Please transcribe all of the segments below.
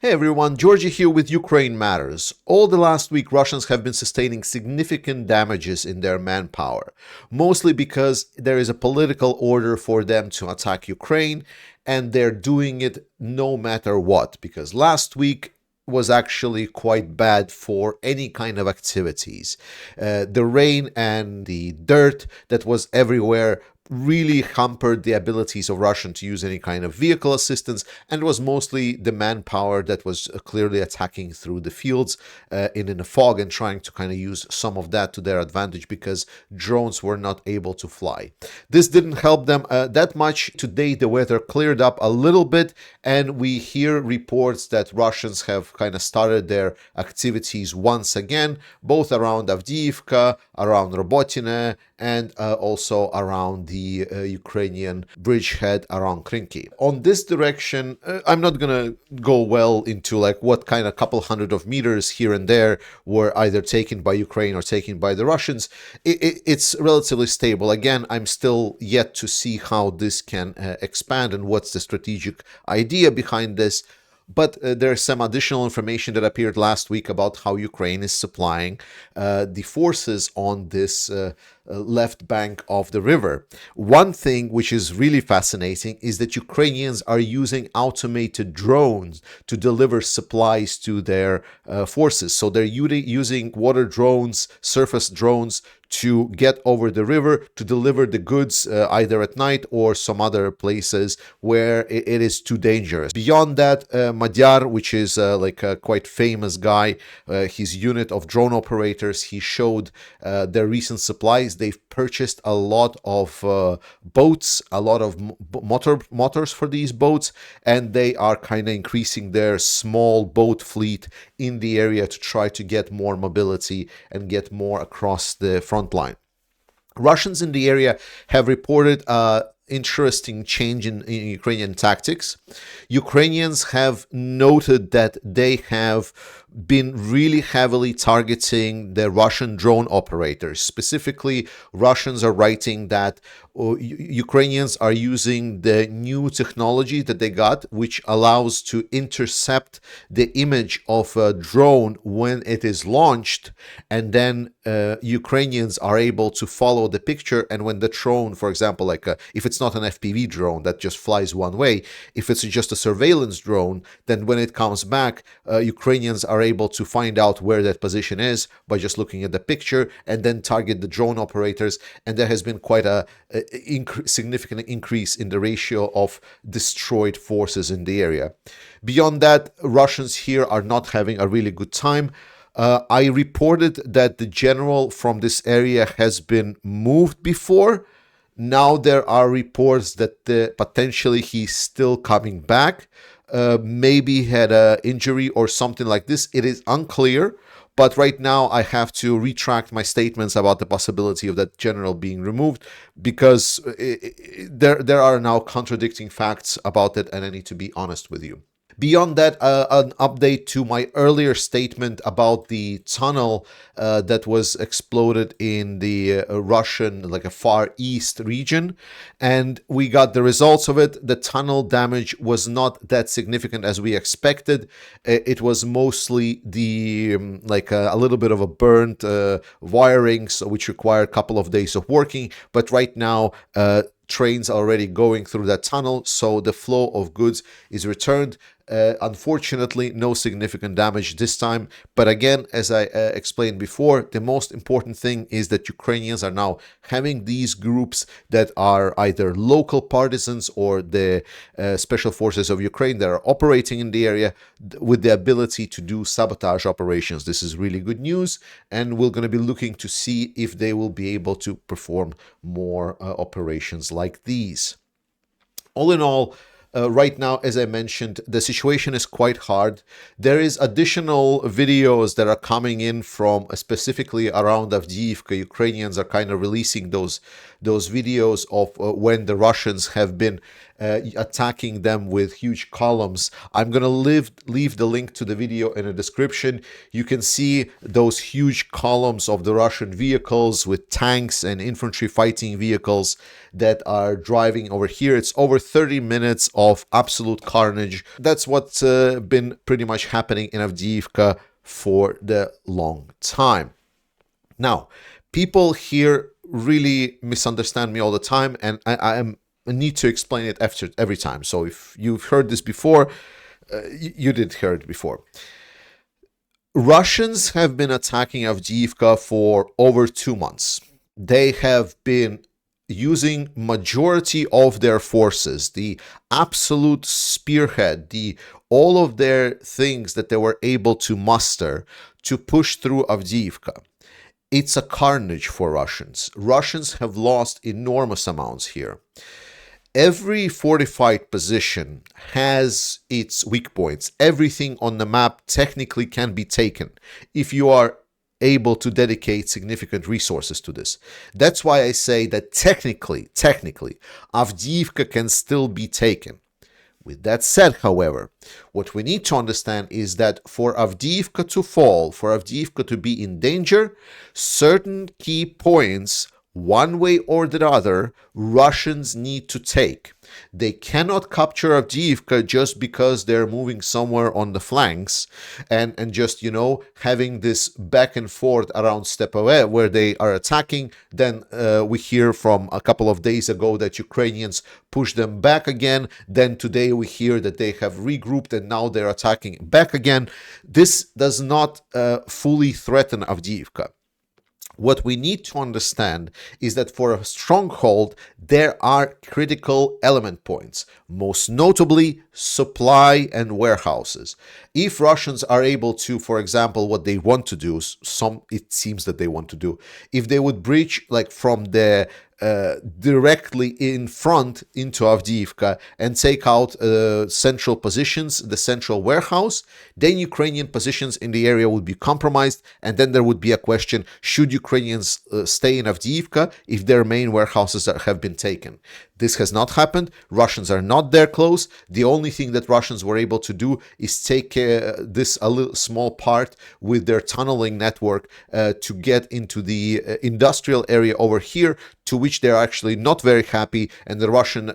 Hey everyone, Georgie here with Ukraine Matters. All the last week, Russians have been sustaining significant damages in their manpower, mostly because there is a political order for them to attack Ukraine, and they're doing it no matter what, because last week was actually quite bad for any kind of activities. The rain and the dirt that was everywhere really hampered the abilities of Russian to use any kind of vehicle assistance, and was mostly the manpower that was clearly attacking through the fields in the fog and trying to kind of use some of that to their advantage because drones were not able to fly. This didn't help them that much. Today the weather cleared up a little bit, and we hear reports that Russians have kind of started their activities once again, both around Avdiivka, around Robotine, and also around the Ukrainian bridgehead around Krinky. On this direction, I'm not gonna go well into like what kind of couple hundred of meters here and there were either taken by Ukraine or taken by the Russians. It's relatively stable. Again, I'm still yet to see how this can expand and what's the strategic idea behind this. But there's some additional information that appeared last week about how Ukraine is supplying the forces on this left bank of the river. One thing which is really fascinating is that Ukrainians are using automated drones to deliver supplies to their forces. So they're using water drones, surface drones, to get over the river to deliver the goods either at night or some other places where it is too dangerous. Beyond that, Madyar, which is like a quite famous guy, his unit of drone operators, he showed their recent supplies. They've purchased a lot of boats, a lot of motors for these boats, and they are kind of increasing their small boat fleet in the area to try to get more mobility and get more across the front line. Russians in the area have reported interesting change in Ukrainian tactics. Ukrainians have noted that they have been really heavily targeting the Russian drone operators. Specifically, Russians are writing that Ukrainians are using the new technology that they got, which allows to intercept the image of a drone when it is launched, and then Ukrainians are able to follow the picture. And when the drone, for example, like if it's not an FPV drone that just flies one way, if it's just a surveillance drone, then when it comes back, Ukrainians are able to find out where that position is by just looking at the picture and then target the drone operators. And there has been quite a significant increase in the ratio of destroyed forces in the area. Beyond that, Russians here are not having a really good time. I reported that the general from this area has been moved before. Now there are reports that potentially he's still coming back. Maybe had an injury or something like this. It is unclear. But right now I have to retract my statements about the possibility of that general being removed because there are now contradicting facts about it, and I need to be honest with you. Beyond that, an update to my earlier statement about the tunnel that was exploded in the Russian, like a Far East region, and we got the results of it. The tunnel damage was not that significant as we expected. It was mostly the like a little bit of a burnt wiring, so which required a couple of days of working. But right now, trains are already going through that tunnel, so the flow of goods is returned. Unfortunately, no significant damage this time. But again, as I explained before, the most important thing is that Ukrainians are now having these groups that are either local partisans or the special forces of Ukraine that are operating in the area with the ability to do sabotage operations. This is really good news, and we're going to be looking to see if they will be able to perform more operations like these. All in all, right now, as I mentioned, the situation is quite hard. There is additional videos that are coming in from specifically around Avdiivka. Ukrainians are kind of releasing those videos of when the Russians have been attacking them with huge columns. I'm going to leave the link to the video in the description. You can see those huge columns of the Russian vehicles with tanks and infantry fighting vehicles that are driving over here. It's over 30 minutes of absolute carnage. That's what's been pretty much happening in Avdiivka for the long time. Now, people here really misunderstand me all the time, and I need to explain it after every time. So if you've heard this before, you did hear it before. Russians have been attacking Avdiivka for over 2 months. They have been using majority of their forces, the absolute spearhead, all of their things that they were able to muster to push through Avdiivka. It's a carnage for Russians. Russians have lost enormous amounts here. Every fortified position has its weak points. Everything on the map technically can be taken if you are able to dedicate significant resources to this. That's why I say that technically, Avdiivka can still be taken. With that said, however, what we need to understand is that for Avdiivka to fall, for Avdiivka to be in danger, certain key points, one way or the other, Russians need to take. They cannot capture Avdiivka just because they're moving somewhere on the flanks and just, having this back and forth around Stepove where they are attacking. Then we hear from a couple of days ago that Ukrainians push them back again. Then today we hear that they have regrouped and now they're attacking back again. This does not fully threaten Avdiivka. What we need to understand is that for a stronghold, there are critical element points, most notably supply and warehouses. If Russians are able to, for example, what they want to do, it seems that they want to do, if they would breach from the directly in front into Avdiivka and take out central positions, the central warehouse, then Ukrainian positions in the area would be compromised, and then there would be a question, should Ukrainians stay in Avdiivka if their main warehouses have been taken? This has not happened. Russians are not there close. The only thing that Russians were able to do is take this a little small part with their tunneling network to get into the industrial area over here, to which they're actually not very happy, and the Russian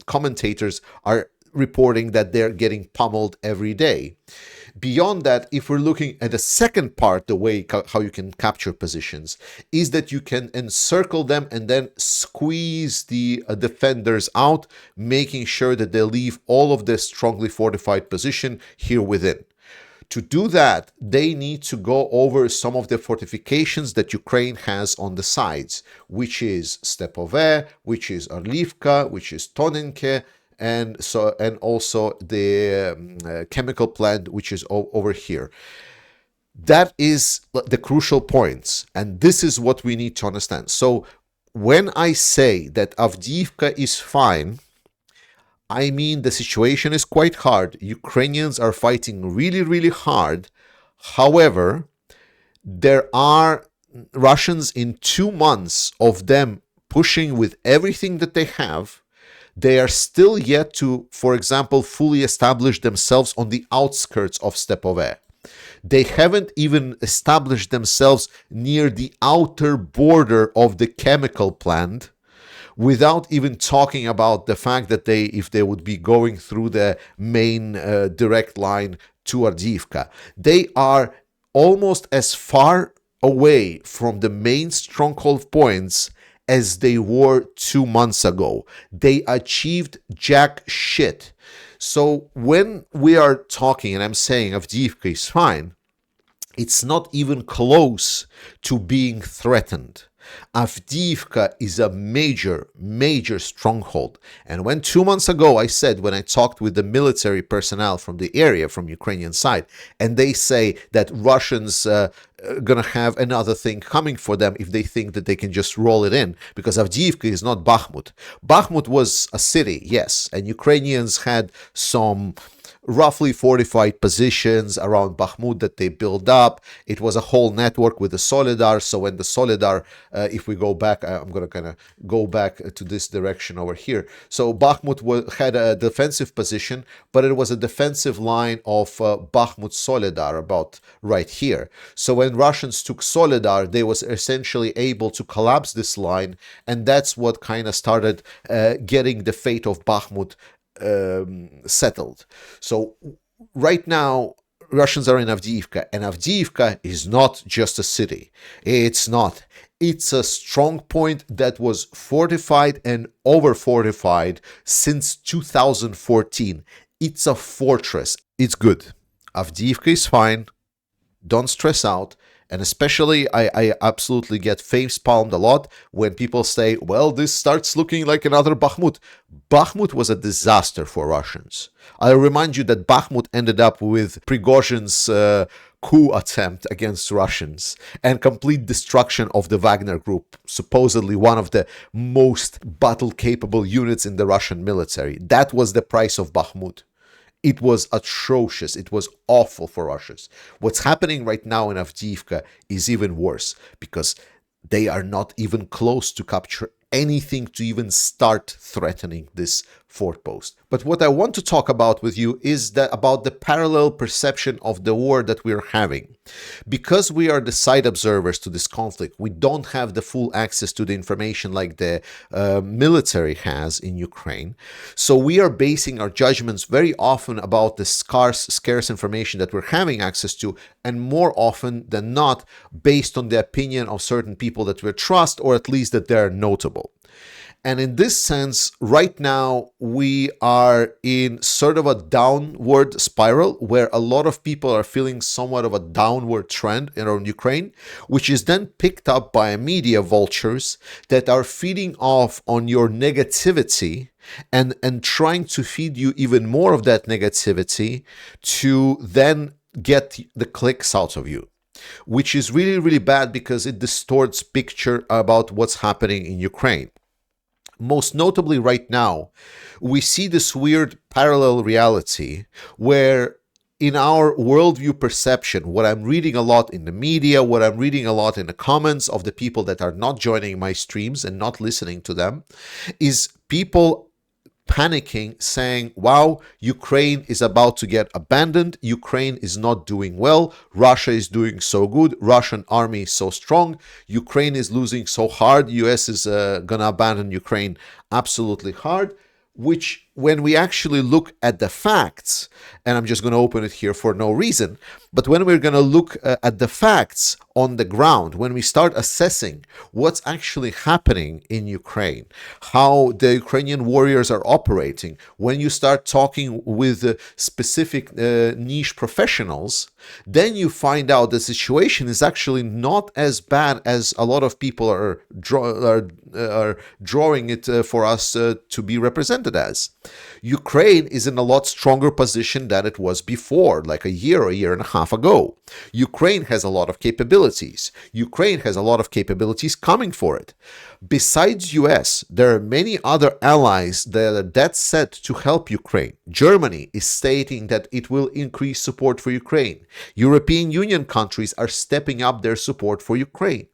commentators are reporting that they're getting pummeled every day. Beyond that, if we're looking at the second part, the way how you can capture positions, is that you can encircle them and then squeeze the defenders out, making sure that they leave all of the strongly fortified position here within. To do that, they need to go over some of the fortifications that Ukraine has on the sides, which is Stepove, which is Orlivka, which is Tonenke, and also the chemical plant, which is over here. That is the crucial points, and this is what we need to understand. So when I say that Avdiivka is fine, I mean the situation is quite hard. Ukrainians are fighting really, really hard. However, there are Russians in 2 months of them pushing with everything that they have. They are still yet to, for example, fully establish themselves on the outskirts of Stepove. They haven't even established themselves near the outer border of the chemical plant, without even talking about the fact that if they would be going through the main direct line to Avdiivka, they are almost as far away from the main stronghold points as they were 2 months ago. They achieved jack shit. So when we are talking, and I'm saying Avdiivka is fine, it's not even close to being threatened. Avdiivka is a major, major stronghold. And when 2 months ago I said, when I talked with the military personnel from the area, from Ukrainian side, and they say that Russians gonna have another thing coming for them if they think that they can just roll it in, because Avdiivka is not Bakhmut. Bakhmut was a city, yes, and Ukrainians had some roughly fortified positions around Bakhmut that they built up. It was a whole network with the Solidar. So when the Solidar, if we go back, I'm going to kind of go back to this direction over here. So Bakhmut had a defensive position, but it was a defensive line of Bakhmut Solidar about right here. So when Russians took Solidar, they was essentially able to collapse this line, and that's what kind of started getting the fate of Bakhmut settled. So right now, Russians are in Avdiivka, and Avdiivka is not just a city. It's not. It's a strong point that was fortified and over fortified since 2014. It's a fortress. It's good. Avdiivka is fine. Don't stress out. And especially, I absolutely get face palmed a lot when people say, well, this starts looking like another Bakhmut. Bakhmut was a disaster for Russians. I'll remind you that Bakhmut ended up with Prigozhin's coup attempt against Russians and complete destruction of the Wagner Group, supposedly one of the most battle-capable units in the Russian military. That was the price of Bakhmut. It was atrocious. It was awful for Russians. What's happening right now in Avdiivka is even worse because they are not even close to capture anything to even start threatening this fort post. But what I want to talk about with you is that about the parallel perception of the war that we're having. Because we are the side observers to this conflict, we don't have the full access to the information like the military has in Ukraine. So we are basing our judgments very often about the scarce information that we're having access to, and more often than not, based on the opinion of certain people that we trust, or at least that they're notable. And in this sense, right now, we are in sort of a downward spiral where a lot of people are feeling somewhat of a downward trend around Ukraine, which is then picked up by media vultures that are feeding off on your negativity and trying to feed you even more of that negativity to then get the clicks out of you, which is really, really bad because it distorts picture about what's happening in Ukraine. Most notably right now, we see this weird parallel reality where in our worldview perception, what I'm reading a lot in the media, what I'm reading a lot in the comments of the people that are not joining my streams and not listening to them, is people panicking, saying, wow, Ukraine is about to get abandoned. Ukraine is not doing well. Russia is doing so good. Russian army is so strong. Ukraine is losing so hard. US is going to abandon Ukraine absolutely hard, which when we actually look at the facts, and I'm just going to open it here for no reason, but when we're going to look at the facts on the ground, when we start assessing what's actually happening in Ukraine, how the Ukrainian warriors are operating, when you start talking with specific niche professionals, then you find out the situation is actually not as bad as a lot of people are drawing it for us to be represented as. Ukraine is in a lot stronger position than it was before, like a year and a half ago. Ukraine has a lot of capabilities. Ukraine has a lot of capabilities coming for it. Besides US, there are many other allies that are dead set to help Ukraine. Germany is stating that it will increase support for Ukraine. European Union countries are stepping up their support for Ukraine.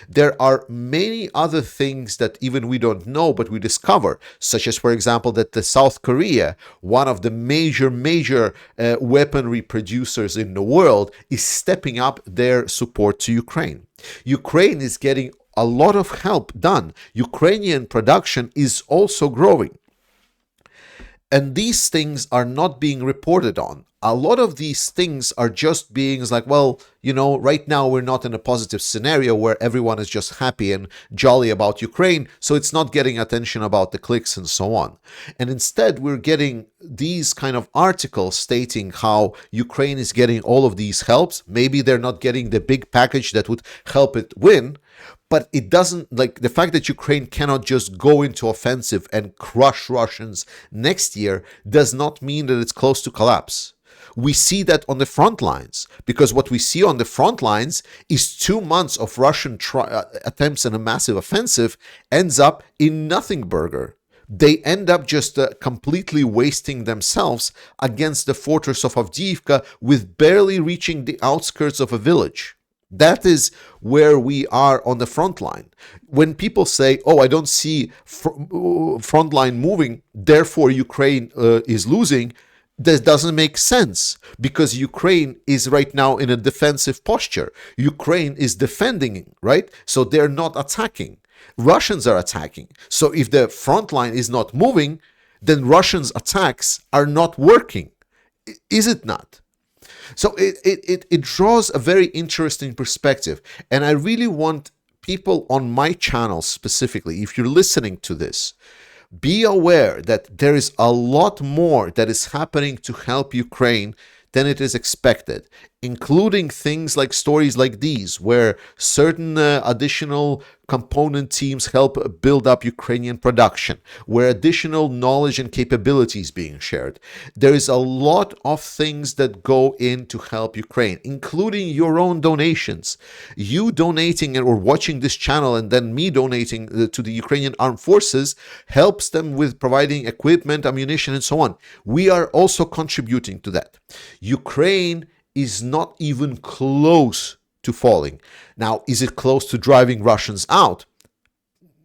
There are many other things that even we don't know, but we discover, such as, for example, that the South Korea, one of the major weaponry producers in the world, is stepping up their support to Ukraine. Ukraine is getting a lot of help done. Ukrainian production is also growing. And these things are not being reported on. A lot of these things are just being like, well, you know, right now we're not in a positive scenario where everyone is just happy and jolly about Ukraine, so it's not getting attention about the clicks and so on. And instead, we're getting these kind of articles stating how Ukraine is getting all of these helps. Maybe they're not getting the big package that would help it win, but it doesn't, like, the fact that Ukraine cannot just go into offensive and crush Russians next year does not mean that it's close to collapse. We see that on the front lines, because what we see on the front lines is 2 months of Russian attempts in a massive offensive ends up in nothing burger, they end up just completely wasting themselves against the fortress of Avdiivka with barely reaching the outskirts of a village. That is where we are on the front line. When people say, oh, I don't see front line moving, therefore Ukraine is losing, this doesn't make sense because Ukraine is right now in a defensive posture. Ukraine is defending, right? So they're not attacking. Russians are attacking. So if the front line is not moving, then Russians' attacks are not working. Is it not? So it draws a very interesting perspective. And I really want people on my channel specifically, if you're listening to this, be aware that there is a lot more that is happening to help Ukraine than it is expected, including things like stories like these, where certain additional component teams help build up Ukrainian production, where additional knowledge and capabilities being shared. There is a lot of things that go in to help Ukraine, including your own donations. You donating or watching this channel and then me donating to the Ukrainian armed forces helps them with providing equipment, ammunition, and so on. We are also contributing to that. Ukraine is not even close to falling. Now, is it close to driving Russians out?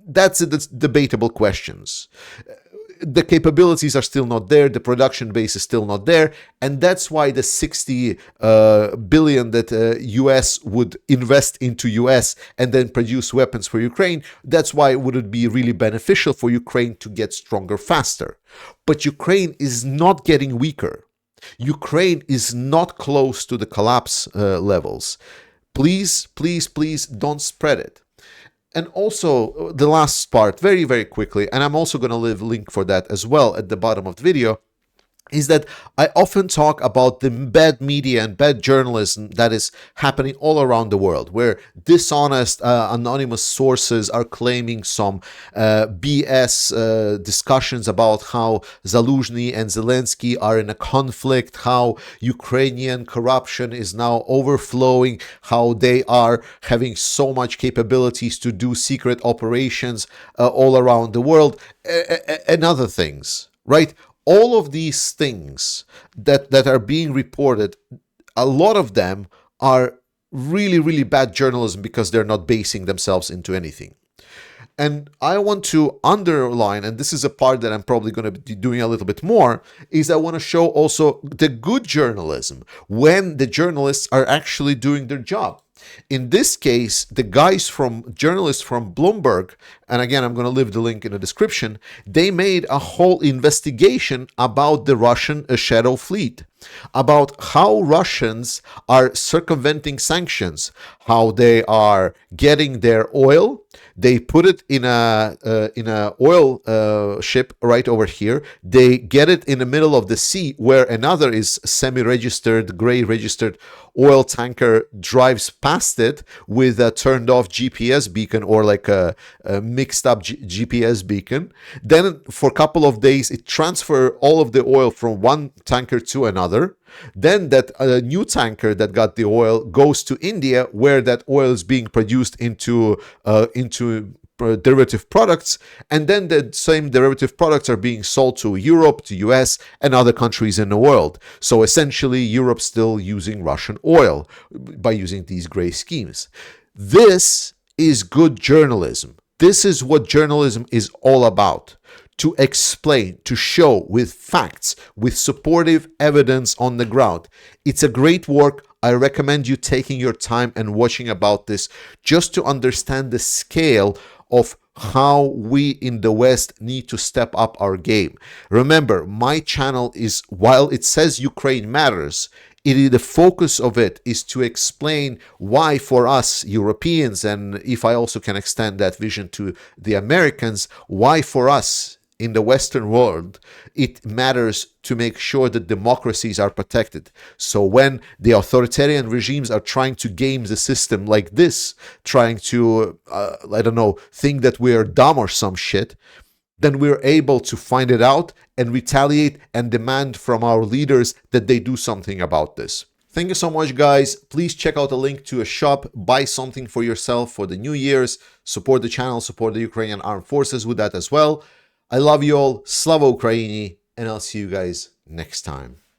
That's debatable questions. The capabilities are still not there, the production base is still not there, and that's why the 60 billion that US would invest into US and then produce weapons for Ukraine, that's why it would be really beneficial for Ukraine to get stronger faster. But Ukraine is not getting weaker. Ukraine is not close to the collapse levels. Please, please, please don't spread it. And also, the last part, very, very quickly, and I'm also going to leave a link for that as well at the bottom of the video, is that I often talk about the bad media and bad journalism that is happening all around the world, where dishonest, anonymous sources are claiming some BS discussions about how Zaluzhny and Zelensky are in a conflict, how Ukrainian corruption is now overflowing, how they are having so much capabilities to do secret operations all around the world, and other things, right? All of these things that are being reported, a lot of them are really, really bad journalism because they're not basing themselves into anything. And I want to underline, and this is a part that I'm probably going to be doing a little bit more, is I want to show also the good journalism when the journalists are actually doing their job. In this case, the journalists from Bloomberg, and again, I'm going to leave the link in the description, they made a whole investigation about the Russian shadow fleet, about how Russians are circumventing sanctions, how they are getting their oil. They put it in a oil ship right over here. They get it in the middle of the sea where another is semi-registered, gray-registered oil tanker drives past it with a turned off GPS beacon or like a mixed up GPS beacon. Then for a couple of days, it transfers all of the oil from one tanker to another. Then that new tanker that got the oil goes to India, where that oil is being produced into derivative products, and then the same derivative products are being sold to Europe, to US, and other countries in the world. So essentially, Europe's still using Russian oil by using these gray schemes. This is good journalism. This is what journalism is all about. To explain, to show with facts, with supportive evidence on the ground. It's a great work. I recommend you taking your time and watching about this just to understand the scale of how we in the West need to step up our game. Remember, my channel is, while it says Ukraine matters, the focus of it is to explain why for us Europeans, and if I also can extend that vision to the Americans, why for us in the Western world, it matters to make sure that democracies are protected. So when the authoritarian regimes are trying to game the system like this, trying to, think that we are dumb or some shit, then we're able to find it out and retaliate and demand from our leaders that they do something about this. Thank you so much, guys. Please check out the link to a shop, buy something for yourself for the New Year's, support the channel, support the Ukrainian Armed Forces with that as well. I love you all. Slava Ukraini, and I'll see you guys next time.